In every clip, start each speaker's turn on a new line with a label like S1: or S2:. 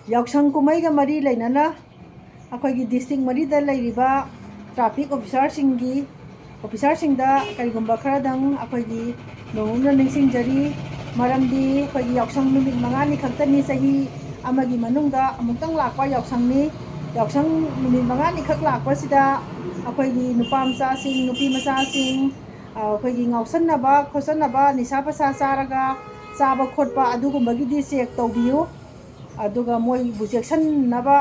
S1: ꯌꯥꯎꯁꯪ ꯀꯨꯝꯍꯩꯒ ꯃꯔꯤ ꯂꯩꯅꯅ ꯑꯩꯈꯣꯏꯒꯤ ꯗꯤꯁꯇ꯭ꯔꯤꯛ ꯃꯔꯤꯗ ꯂꯩꯔꯤꯕ ꯇ꯭ꯔꯥꯐꯤꯛ ꯑꯣꯐꯤꯁꯥꯔꯁꯤꯡꯗ ꯀꯔꯤꯒꯨꯝꯕ ꯈꯔꯗꯪ ꯑꯩꯈꯣꯏꯒꯤ ꯅꯣꯡꯃ ꯅꯤꯡꯁꯤꯡꯖꯔꯤ ꯃꯔꯝꯗꯤ ꯑꯩꯈꯣꯏꯒꯤ ꯌꯥꯎꯁꯪ ꯅꯨꯃꯤꯠ 5ꯅꯤ ꯈꯛꯇꯅꯤ ꯆꯍꯤ ꯑꯃꯒꯤ ꯃꯅꯨꯡꯗ ꯑꯃꯨꯛꯇꯪ ꯂꯥꯛꯄ ꯌꯥꯎꯁꯪꯅꯤ ꯌꯥꯎꯁꯪ ꯅꯨꯃꯤꯠ 5ꯅꯤ ꯈꯛ ꯂꯥꯛꯄꯁꯤꯗ ꯑꯩꯈꯣꯏꯒꯤ ꯅꯨꯄꯥ ꯃꯆꯥꯁꯤꯡ ꯅꯨꯄꯤ ꯃꯆꯥꯁꯤꯡ ꯑꯩꯈꯣꯏꯒꯤ ꯉꯥꯎꯁꯟꯅꯕ ꯈꯣꯠꯆꯟꯅꯕ ꯅꯤꯁꯥ ꯄꯁꯥ ꯆꯥꯔꯒ ꯆꯥꯕ ꯈꯣꯠꯄ ꯑꯗꯨꯒꯨꯝꯕꯒꯤꯗꯤ ꯆꯦꯛ ꯇꯧꯕꯤꯌꯨ ꯑꯗꯨꯒ ꯃꯣꯏꯕꯨ ꯆꯦꯛꯁꯤꯟꯅꯕ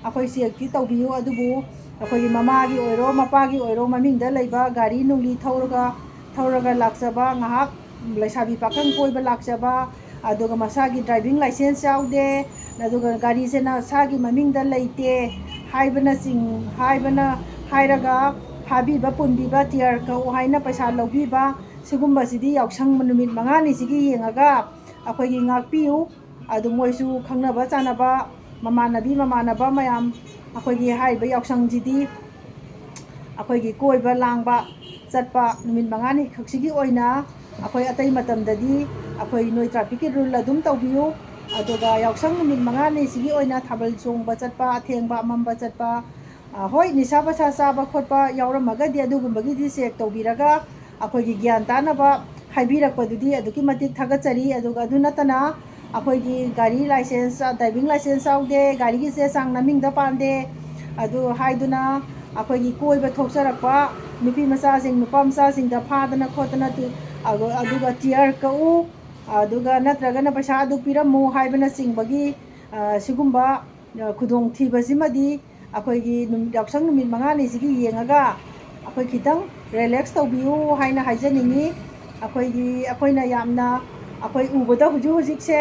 S1: ꯑꯩꯈꯣꯏ ꯆꯦꯛꯇꯤ ꯇꯧꯕꯤꯌꯨ ꯑꯗꯨꯕꯨ ꯑꯩꯈꯣꯏꯒꯤ ꯃꯃꯥꯒꯤ ꯑꯣꯏꯔꯣ ꯃꯄꯥꯒꯤ ꯑꯣꯏꯔꯣ ꯃꯃꯤꯡꯗ ꯂꯩꯕ ꯒꯥꯔꯤ ꯅꯨꯡꯂꯤ ꯊꯧꯔꯒ ꯂꯥꯛꯆꯕ ꯉꯥꯏꯍꯥꯛ ꯂꯩꯁꯥꯕꯤ ꯄꯥꯈꯪ ꯀꯣꯏꯕ ꯂꯥꯛꯆꯕ ꯑꯗꯨꯒ ꯃꯁꯥꯒꯤ ꯗ꯭राꯏꯚꯤꯡ ꯂꯥꯏꯁꯦꯟꯁ ꯌꯥꯎꯗꯦ ꯑꯗꯨꯒ ꯒꯥꯔꯤꯁꯦ ꯅꯁꯥꯒꯤ ꯃꯃꯤꯡꯗ ꯂꯩꯇꯦ ꯍꯥꯏꯔꯒ ꯐꯥꯕꯤꯕ ꯄꯨꯟꯕꯤꯕ ꯇꯤꯌꯔ ꯀꯛꯎ ꯍꯥꯏꯅ ꯄꯩꯁా ꯂꯧꯕꯤꯕ ꯁꯤꯒꯨꯝꯕꯁꯤꯗꯤ ꯌꯥꯎꯁꯪ ꯅꯨꯃꯤꯠ 5ꯅꯤꯁꯤꯒꯤ ꯌꯦꯡꯉꯒ ꯑꯩꯈꯣꯏꯒꯤ ꯉꯥꯛꯄꯤꯌꯨ ꯑꯗꯨ ꯃꯣꯏꯁꯨ ꯈꯪꯅꯕ ꯆꯥꯟꯅꯕ ꯃꯃꯥꯟꯅꯕ ꯃꯌꯥꯝ ꯑꯩꯈꯣꯏꯒꯤ ꯍꯥꯏꯔꯤꯕ ꯌꯥꯎꯁꯪꯁꯤꯗꯤ ꯑꯩꯈꯣꯏꯒꯤ ꯀꯣꯏꯕ ꯂꯥꯡꯕ ꯆꯠꯄ ꯅꯨꯃꯤꯠ 5ꯅꯤ ꯈꯛꯁꯤꯒꯤ ꯑꯣꯏꯅ ꯑꯩꯈꯣꯏ ꯑꯇꯩ ꯃꯇꯝꯗꯗꯤ ꯑꯩꯈꯣই ꯅꯣꯏ ꯇ꯭ꯔꯥꯐꯤꯛꯀꯤ ꯔꯨꯜ ꯑꯗꯨꯝ ꯇꯧꯕꯤꯌꯨ ꯑꯗꯨꯒ ꯌꯥꯎꯁꯪ ꯅꯨꯃꯤꯠ 5ꯅꯤꯁꯤꯒꯤ ꯑꯣꯏꯅ ꯊꯥꯕꯜ ꯆꯣꯡꯕ ꯆꯠꯄ ꯑꯊꯦꯡꯕ ꯑꯃꯝꯕ ꯆꯠꯄ ꯍꯣꯏ ꯅꯤꯁꯥ ꯄꯁꯥ ꯆꯥꯕ ꯈꯣꯠꯄ ꯌꯥꯎꯔꯝꯃꯒꯗꯤ ꯑꯗꯨꯒꯨꯝꯕꯒꯤꯗꯤ ꯆꯦꯛ ꯇꯧꯕꯤꯔꯒ ꯑꯩꯈꯣꯏꯒꯤ ꯒ꯭ꯌꯥꯟ ꯇꯥꯅꯕ ꯍꯥꯏꯕꯤꯔꯛꯄꯗꯨꯗꯤ ꯑꯗꯨꯛꯀꯤ ꯃꯇꯤꯛ ꯊꯥꯒꯠꯆꯔꯤ ꯑꯗꯨꯒ ꯑꯗꯨ ꯅꯠꯇꯅ ꯑꯩꯈꯣꯏꯒꯤ ꯒꯥꯔꯤ ꯂꯥꯏꯁꯦꯟꯁ ꯗ꯭राꯏꯚꯤꯡ ꯂꯥꯏꯁꯦꯟꯁ ꯌꯥꯎꯗꯦ ꯒꯥꯔꯤꯒꯤ ꯆꯦ ꯆꯥꯡ ꯅꯃꯤꯡꯗ ꯄꯥꯟꯗꯦ ꯑꯗꯨ ꯍꯥꯏꯗꯨꯅ ꯑꯩꯈꯣꯏꯒꯤ ꯀꯣꯏꯕ ꯊꯣꯛꯆꯔꯛꯄ ꯅꯨꯄꯤ ꯃꯆꯥꯁꯤꯡ ꯅꯨꯄꯥ ꯃꯆꯥꯁꯤꯡꯗ ꯐꯥꯗꯅ ꯈꯣꯠꯇꯅ ꯑꯗꯨꯒ ꯇꯤꯌꯔ ꯀꯛꯎ ꯑꯗꯨꯒ ꯅꯠꯇ꯭ꯔꯒꯅ ꯄꯩꯁా ꯑꯗꯨ ꯄꯤꯔꯝꯃꯨ ꯍꯥꯏꯕꯅꯆꯤꯡꯕꯒꯤ ꯁꯤꯒꯨꯝꯕ ꯈꯨꯗꯣꯡꯊꯤꯕꯁꯤꯃꯗꯤ ꯑꯩꯈꯣꯏꯒꯤ ꯌꯥꯎꯁꯪ ꯅꯨꯃꯤꯠ 5ꯅꯤꯁꯤꯒꯤ ꯌꯦꯡꯉꯒ ꯑꯩꯈꯣꯏ ꯈꯤꯇꯪ ꯔꯤꯂꯦꯛꯁ ꯇꯧꯕꯤꯌꯨ ꯍꯥꯏꯅ ꯍꯥꯏꯖꯅꯤꯡꯉꯤ ꯑꯩꯈꯣꯏꯅ ꯌꯥꯝꯅ ꯑꯩꯈꯣꯏ ꯎꯕꯗ ꯍꯧꯖꯤꯛꯁꯦ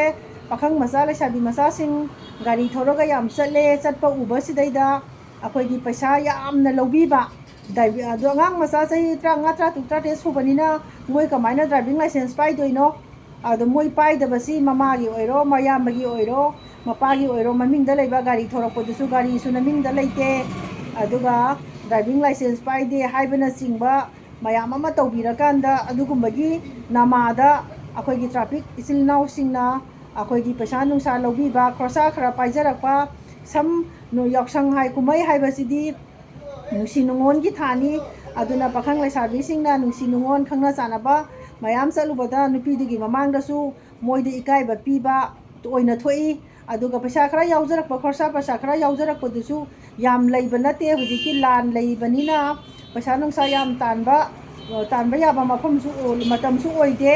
S1: ꯄꯥꯈꯪ ꯃꯆꯥ ꯂꯩꯁꯥꯕꯤ ꯃꯆꯥꯁꯤꯡ ꯒꯥꯔꯤ ꯊꯧꯔꯒ ꯌꯥꯝ ꯆꯠꯄ ꯎꯕꯁꯤꯗꯩꯗ ꯑꯩꯈꯣꯏꯒꯤ ꯄꯩꯁꯥ ꯌꯥꯝꯅ ꯂꯧꯕꯤꯕ ꯑꯗꯣ ꯑꯉꯥꯡ ꯃꯆꯥ ꯆꯍꯤ 35 36 37 ꯁꯨꯕꯅꯤꯅ ꯃꯣꯏ ꯀꯃꯥꯏꯅ ꯗ꯭राꯏꯚꯤꯡ ꯂꯥꯏꯁꯦꯟꯁ ꯄꯥꯏꯗꯣꯏꯅꯣ ꯑꯗꯣ ꯃꯣꯏ ꯄꯥꯏꯗꯕꯁꯤ ꯃꯃꯥꯒꯤ ꯑꯣꯏꯔꯣ ꯃꯌꯥꯝꯕꯒꯤ ꯑꯣꯏꯔో ꯃꯄꯥꯒꯤ ꯑꯣꯏꯔꯣ ꯃꯃꯤꯡꯗ ꯂꯩꯕ ꯒꯥꯔꯤ ꯊꯧꯔꯛꯄꯗꯨꯁꯨ ꯒꯥꯔꯤꯁꯨ ꯃꯃꯤꯡꯗ ꯂꯩꯇꯦ ꯑꯗꯨꯒ ꯗ꯭राꯏꯚꯤꯡ ꯂꯥꯏꯁꯦꯟꯁ ꯄꯥꯏꯗꯦ ꯍꯥꯏꯕꯅꯆꯤꯡꯕ ꯃꯌꯥꯝ ꯑꯃ ꯇꯧꯕꯤꯔꯀꯥꯟꯗ ꯑꯗꯨꯒꯨꯝꯕꯒꯤ ꯅꯃꯥꯗ ꯑꯩꯈꯣꯏꯒꯤ ꯇ꯭ꯔꯥꯐꯤꯛ ꯏꯆꯤꯜ ꯏꯅꯥꯎꯁꯤꯡꯅ ꯑꯩꯈꯣꯏꯒꯤ ꯄꯩꯁా ꯅꯨꯡꯁꯥ ꯂꯧꯕꯤꯕ ꯈꯣꯔꯁꯥ ꯈꯔ ꯄꯥꯏꯖꯔꯛꯄ ꯌꯥꯎꯁꯪ ꯀꯨꯝꯍꯩ ꯍꯥꯏꯕꯁꯤꯗꯤ ꯅꯨꯡꯁꯤ ꯅꯨꯡꯉꯣꯟꯒꯤ ꯊꯥꯅꯤ ꯑꯗꯨꯅ ꯄꯥꯈꯪ ꯂꯩꯁꯥꯕꯤꯁꯤꯡꯅ ꯅꯨꯡꯁꯤ ꯅꯨꯡꯉꯣꯟ ꯈꯪꯅ ꯆꯥꯟꯅꯕ ꯃꯌꯥꯝ ꯆꯠꯂꯨꯕꯗ ꯅꯨꯄꯤꯗꯨꯒꯤ ꯃꯃꯥꯡꯗꯁꯨ ꯃꯣꯏꯗ ꯏꯀꯥꯏꯕ ꯄꯤꯕ ꯑꯣꯏꯅ ꯊꯣꯛꯏ ꯑꯗꯨꯒ ꯄꯩꯁꯥ ꯈꯔ ꯌꯥꯎꯖꯔꯛꯄ ꯈꯣꯔꯁꯥ ꯄꯩꯁꯥ ꯈꯔ ꯌꯥꯎꯖꯔꯛꯄꯗꯨꯁꯨ ꯌꯥꯝ ꯂꯩꯕ ꯅꯠꯇꯦ ꯍꯧꯖꯤꯛꯇꯤ ꯂꯥꯟ ꯂꯩꯕꯅꯤꯅ ꯄꯩꯁꯥ ꯅꯨꯡꯁꯥ ꯌꯥꯝ ꯇꯥꯟꯕ ꯌꯥꯕ ꯃꯇꯝꯁꯨ ꯑꯣꯏꯗꯦ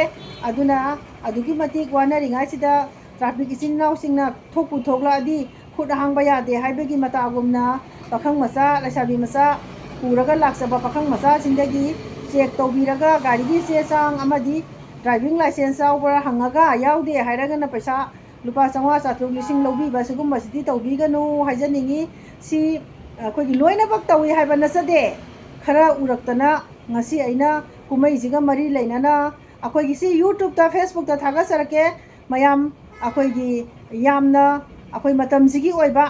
S1: ꯑꯗꯨꯅ ꯑꯗꯨꯛꯀꯤ ꯃꯇꯤꯛ ꯋꯥꯅꯔꯤꯉꯩꯁꯤꯗ ꯇ꯭ꯔꯥꯐꯤꯛ ꯏꯆꯤꯜ ꯏꯅꯥꯎꯁꯤꯡꯅ ꯊꯣꯛꯄꯨ ꯊꯣꯛꯂꯛꯑꯗꯤ ꯈꯨꯠ ꯍꯥꯡꯕ ꯌꯥꯗꯦ ꯍꯥꯏꯕꯒꯤ ꯃꯇꯥꯒꯨꯝꯅ ꯄꯥꯈꯪ ꯃꯆꯥ ꯂꯩꯁꯥꯕꯤ ꯃꯆꯥ ꯄꯨꯔꯒ ꯂꯥꯛꯆꯕ ꯄꯥꯈꯪ ꯃꯆꯥꯁꯤꯡꯗꯒꯤ ꯆꯦꯛ ꯇꯧꯕꯤꯔꯒ ꯒꯥꯔꯤꯒꯤ ꯆꯦ ꯆꯥꯡ ꯑꯃꯗꯤ ꯗ꯭राꯏꯚꯤꯡ ꯂꯥꯏꯁꯦꯟꯁ ꯌꯥꯎꯕ꯭ꯔꯥ ꯍꯪꯉꯒ ꯌꯥꯎꯗꯦ ꯍꯥꯏꯔꯒꯅ ꯄꯩꯁꯥ ꯂꯨꯄꯥ 500 400 ꯂꯤꯁꯤꯡ ꯂꯧꯕꯤꯕ ꯁꯤꯒꯨꯝꯕꯁꯤꯗꯤ ꯇꯧꯕꯤꯒꯅꯨ ꯍꯥꯏꯖꯅꯤꯡꯉꯤ ꯁꯤ ꯑꯩꯈꯣꯏꯒꯤ ꯂꯣꯏꯅꯃꯛ ꯇꯧꯏ ꯍꯥꯏꯕ ꯅꯠꯆꯗꯦ ꯈꯔ ꯎꯔꯛꯇꯅ ꯉꯁꯤ ꯑꯩꯅ ꯀꯨꯝꯍꯩꯁꯤꯒ ꯃꯔꯤ ꯂꯩꯅꯅ ꯑꯩꯈꯣꯏꯒꯤ ꯁꯤ ꯌꯨꯇ꯭ꯌꯨꯕꯇ ꯐꯦꯁꯕꯨꯛꯇ ꯊꯥꯒꯠꯆꯔꯛꯀꯦ ꯃꯌꯥꯝ ꯑꯩꯈꯣꯏꯒꯤ ꯌꯥꯝꯅ ꯑꯩꯈꯣꯏ ꯃꯇꯝꯁꯤꯒꯤ ꯑꯣꯏꯕ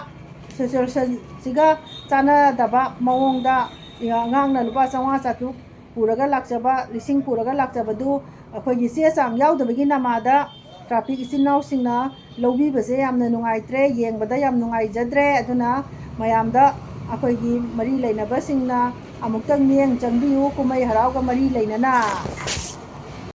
S1: ꯁꯤꯆꯨꯋꯦꯁꯟꯁꯤꯒ ꯆꯥꯟꯅꯗꯕ ꯃꯑꯣꯡꯗ ꯑꯉꯥꯡꯅ ꯂꯨꯄꯥ 500 400 ꯄꯨꯔꯒ ꯂꯥꯛꯆꯕ ꯂꯤꯁꯤꯡ ꯄꯨꯔꯒ ꯂꯥꯛꯆꯕꯗꯨ ꯑꯩꯈꯣꯏꯒꯤ ꯆꯦ ꯆꯥꯡ ꯌꯥꯎꯗꯕꯒꯤ ꯅꯃꯥꯗ ꯇ꯭ꯔꯥꯐꯤꯛ ꯏꯆꯤꯜ ꯏꯅꯥꯎꯁꯤꯡꯅ ꯂꯧꯕꯤꯕꯁꯦ ꯌꯥꯝꯅ ꯅꯨꯡꯉꯥꯏꯇ꯭ꯔꯦ ꯌꯦꯡꯕꯗ ꯌꯥꯝ ꯅꯨꯡꯉꯥꯏꯖꯗ꯭ꯔꯦ ꯑꯗꯨꯅ ꯃꯌꯥꯝꯗ ꯑꯩꯈꯣꯏꯒꯤ ꯃꯔꯤ ꯂꯩꯅꯕꯁꯤꯡꯅ ꯑꯃꯨꯛꯇꯪ ꯃꯤꯠꯌꯦꯡ ꯆꯪꯕꯤꯌꯨ ꯀꯨꯝꯍꯩ ꯍꯔꯥꯎꯒ ꯃꯔꯤ ꯂꯩꯅꯅ